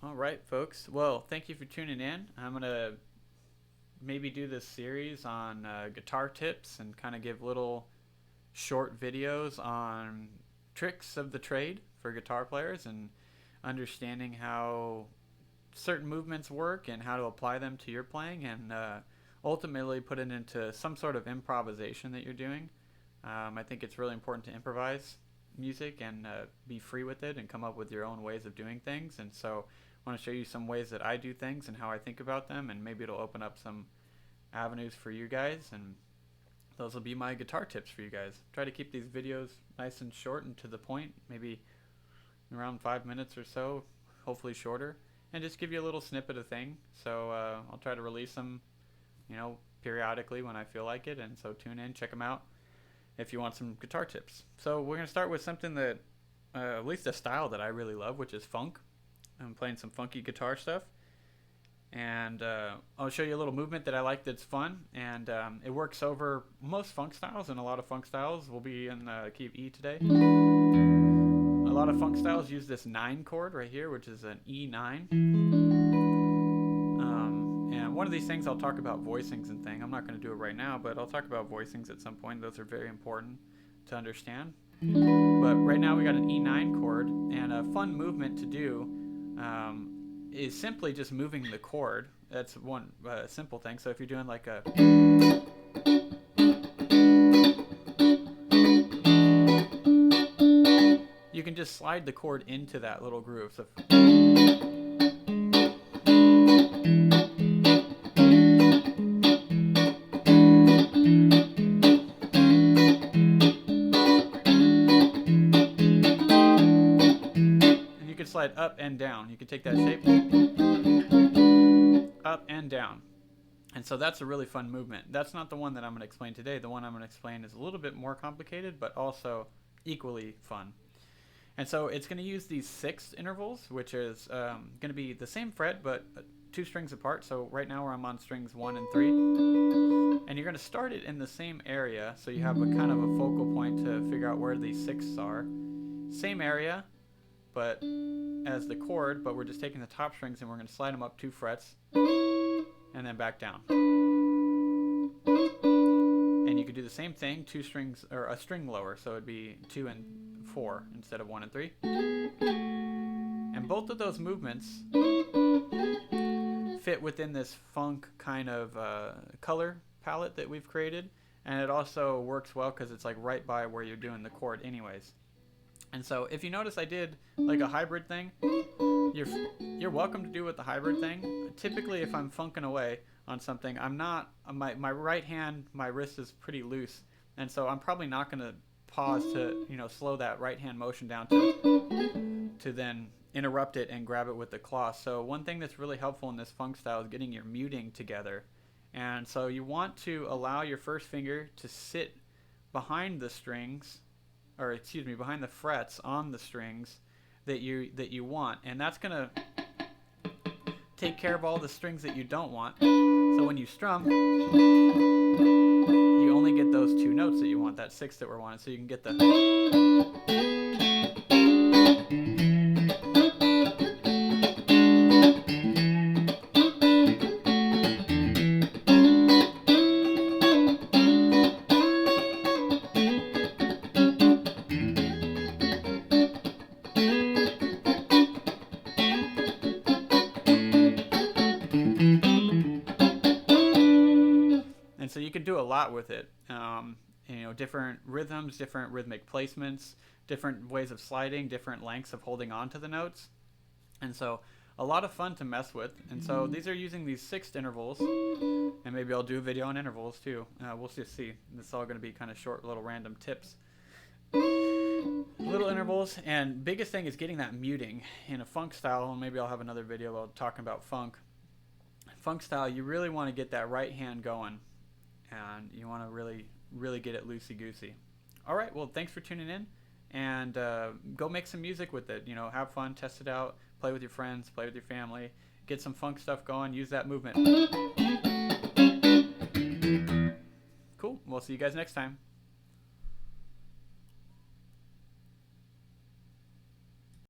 All right, folks. Well, thank you for tuning in. I'm going to maybe do this series on guitar tips and kind of give little short videos on tricks of the trade for guitar players and understanding how certain movements work and how to apply them to your playing and ultimately put it into some sort of improvisation that you're doing. I think it's really important to improvise music and be free with it and come up with your own ways of doing things. And so I want to show you some ways that I do things and how I think about them, and maybe it'll open up some avenues for you guys, and those will be my guitar tips for you guys. Try to keep these videos nice and short and to the point, maybe around 5 minutes or so, hopefully shorter, and just give you a little snippet of thing. So I'll try to release them, periodically when I feel like it, and so tune in, check them out if you want some guitar tips. So we're going to start with something that, at least a style that I really love, which is funk. I'm playing some funky guitar stuff, and I'll show you a little movement that I like that's fun, and it works over most funk styles, and a lot of funk styles will be in the key of E today. A lot of funk styles use this 9 chord right here, which is an E9. And one of these things I'll talk about voicings and thing. I'm not going to do it right now, but I'll talk about voicings at some point. Those are very important to understand. But right now we got an E9 chord, and a fun movement to do is simply just moving the chord. That's one simple thing. So if you're doing like a, you can just slide the chord into that little groove. So slide up and down. You can take that shape up and down. And so that's a really fun movement. That's not the one that I'm going to explain today. The one I'm going to explain is a little bit more complicated, but also equally fun. And so it's going to use these sixth intervals, which is going to be the same fret, but 2 strings apart. So right now I'm on strings 1 and 3. And you're going to start it in the same area, so you have a kind of a focal point to figure out where these sixths are. Same area, but as the chord, but we're just taking the top strings and we're going to slide them up 2 frets and then back down. And you could do the same thing, 2 strings, or a string lower, so it'd be 2 and 4 instead of 1 and 3. And both of those movements fit within this funk kind of color palette that we've created, and it also works well because it's like right by where you're doing the chord anyways. And so if you notice I did like a hybrid thing, you're welcome to do with the hybrid thing. Typically if I'm funking away on something, I'm not, my right hand, my wrist is pretty loose, and so I'm probably not going to pause to slow that right hand motion down to then interrupt it and grab it with the claw. So one thing that's really helpful in this funk style is getting your muting together. And so you want to allow your first finger to sit behind the strings, or excuse me, behind the frets on the strings that you want, and that's gonna take care of all the strings that you don't want. So when you strum, you only get those 2 notes that you want, that 6 that we're wanting, so you can get the. So you can do a lot with it, different rhythms, different rhythmic placements, different ways of sliding, different lengths of holding on to the notes, and so a lot of fun to mess with. And so these are using these 6th intervals, and maybe I'll do a video on intervals too. We'll just see. This is all going to be kind of short little random tips. Little intervals, and biggest thing is getting that muting in a funk style, and maybe I'll have another video about talking about funk style. You really want to get that right hand going, and you want to really get it loosey-goosey. All right, well, thanks for tuning in, and go make some music with it. Have fun, test it out, play with your friends, play with your family, get some funk stuff going, use that movement. Cool, we'll see you guys next time.